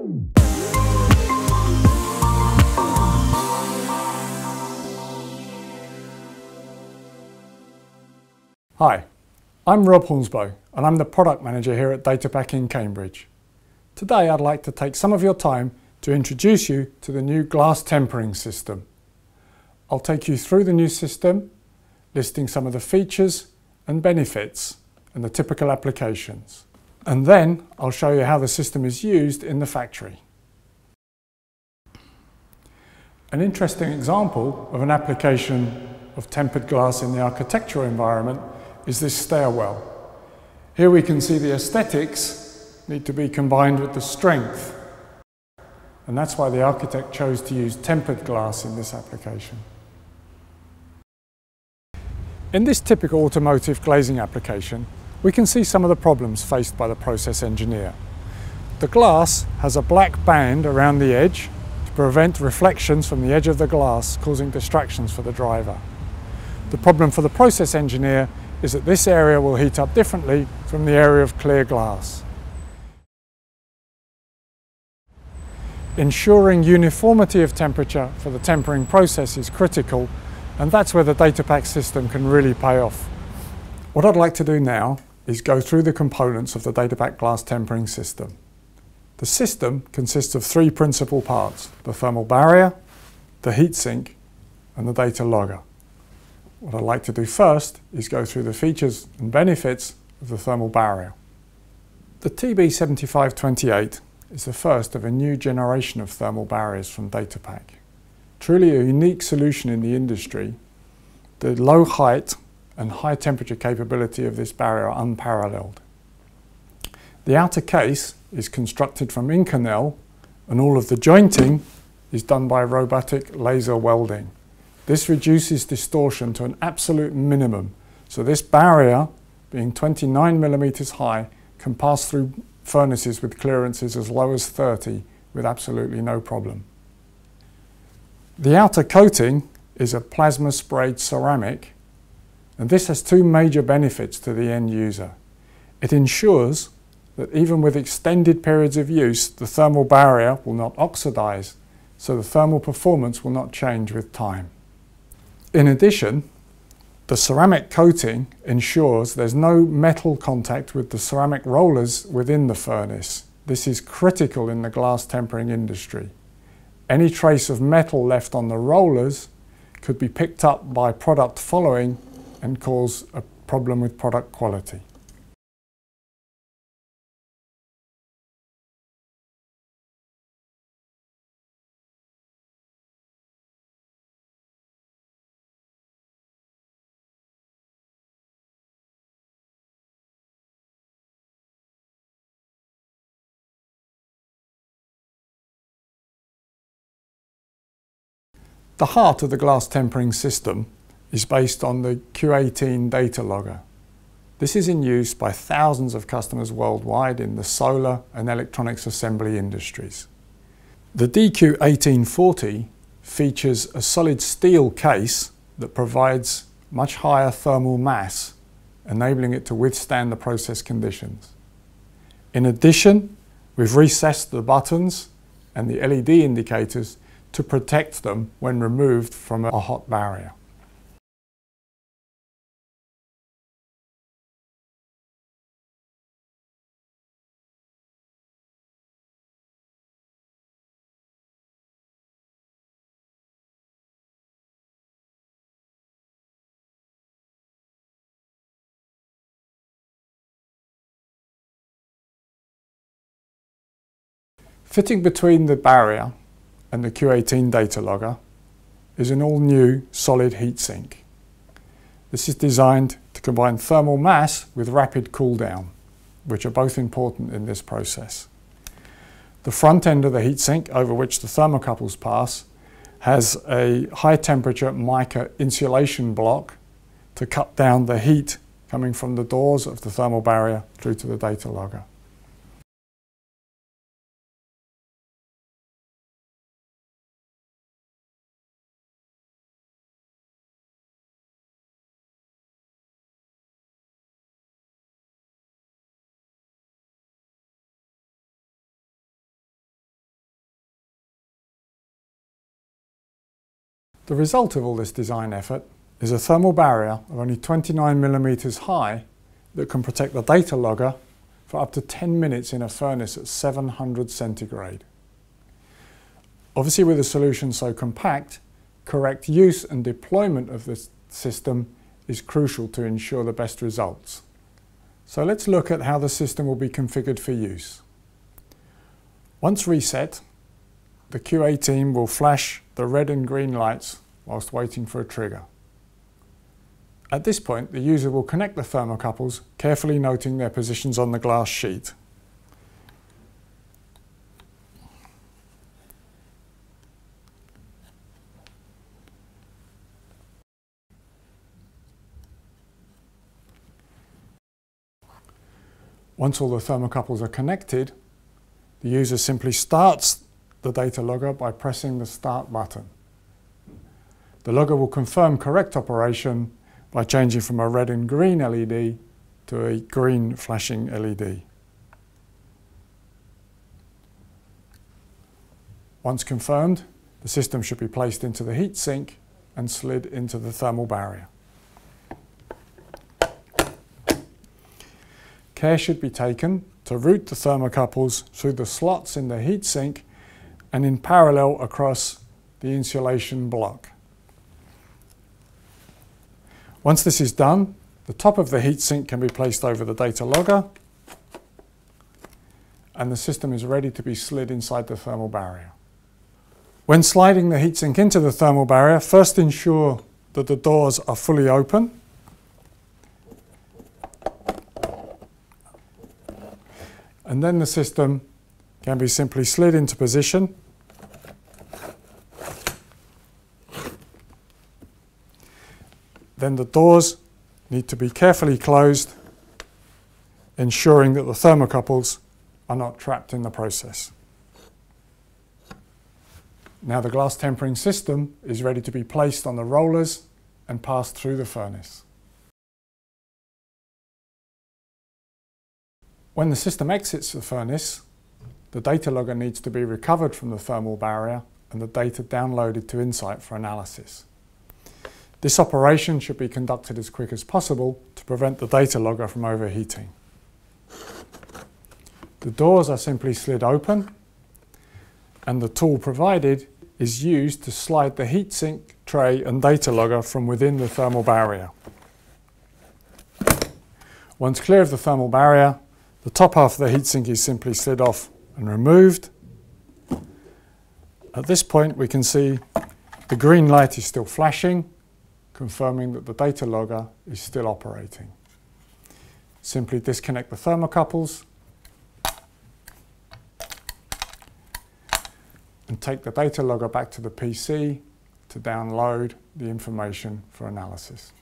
Hi, I'm Rob Hornsbow and I'm the Product Manager here at Datapaq in Cambridge. Today I'd like to take some of your time to introduce you to the new glass tempering system. I'll take you through the new system, listing some of the features and benefits and the typical applications. And then I'll show you how the system is used in the factory. An interesting example of an application of tempered glass in the architectural environment is this stairwell. Here we can see the aesthetics need to be combined with the strength, and that's why the architect chose to use tempered glass in this application. In this typical automotive glazing application, we can see some of the problems faced by the process engineer. The glass has a black band around the edge to prevent reflections from the edge of the glass, causing distractions for the driver. The problem for the process engineer is that this area will heat up differently from the area of clear glass. Ensuring uniformity of temperature for the tempering process is critical, and that's where the Datapaq system can really pay off. What I'd like to do now is go through the components of the Datapaq glass tempering system. The system consists of three principal parts: the thermal barrier, the heatsink, and the data logger. What I'd like to do first is go through the features and benefits of the thermal barrier. The TB7528 is the first of a new generation of thermal barriers from Datapaq. Truly a unique solution in the industry. The low height and high temperature capability of this barrier are unparalleled. The outer case is constructed from Inconel, and all of the jointing is done by robotic laser welding. This reduces distortion to an absolute minimum, so this barrier, being 29 millimeters high, can pass through furnaces with clearances as low as 30 with absolutely no problem. The outer coating is a plasma sprayed ceramic, and this has two major benefits to the end user. It ensures that even with extended periods of use, the thermal barrier will not oxidize, so the thermal performance will not change with time. In addition, the ceramic coating ensures there's no metal contact with the ceramic rollers within the furnace. This is critical in the glass tempering industry. Any trace of metal left on the rollers could be picked up by product following and cause a problem with product quality. The heart of the glass tempering system is based on the Q18 data logger. This is in use by thousands of customers worldwide in the solar and electronics assembly industries. The DQ1840 features a solid steel case that provides much higher thermal mass, enabling it to withstand the process conditions. In addition, we've recessed the buttons and the LED indicators to protect them when removed from a hot barrier. Fitting between the barrier and the Q18 data logger is an all-new solid heatsink. This is designed to combine thermal mass with rapid cool down, which are both important in this process. The front end of the heatsink, over which the thermocouples pass, has a high temperature mica insulation block to cut down the heat coming from the doors of the thermal barrier through to the data logger. The result of all this design effort is a thermal barrier of only 29mm high that can protect the data logger for up to 10 minutes in a furnace at 700 centigrade. Obviously, with a solution so compact, correct use and deployment of this system is crucial to ensure the best results. So let's look at how the system will be configured for use. Once reset, the QA team will flash the red and green lights whilst waiting for a trigger. At this point, the user will connect the thermocouples, carefully noting their positions on the glass sheet. Once all the thermocouples are connected, the user simply starts the data logger by pressing the Start button. The logger will confirm correct operation by changing from a red and green LED to a green flashing LED. Once confirmed, the system should be placed into the heat sink and slid into the thermal barrier. Care should be taken to route the thermocouples through the slots in the heatsink and in parallel across the insulation block. Once this is done, the top of the heatsink can be placed over the data logger and the system is ready to be slid inside the thermal barrier. When sliding the heatsink into the thermal barrier, first ensure that the doors are fully open. And then the system can be simply slid into position. Then the doors need to be carefully closed, ensuring that the thermocouples are not trapped in the process. Now the glass tempering system is ready to be placed on the rollers and passed through the furnace. When the system exits the furnace, the data logger needs to be recovered from the thermal barrier and the data downloaded to Insight for analysis. This operation should be conducted as quick as possible to prevent the data logger from overheating. The doors are simply slid open and the tool provided is used to slide the heatsink, tray and data logger from within the thermal barrier. Once clear of the thermal barrier, the top half of the heatsink is simply slid off and removed. At this point we can see the green light is still flashing, confirming that the data logger is still operating. Simply disconnect the thermocouples and take the data logger back to the PC to download the information for analysis.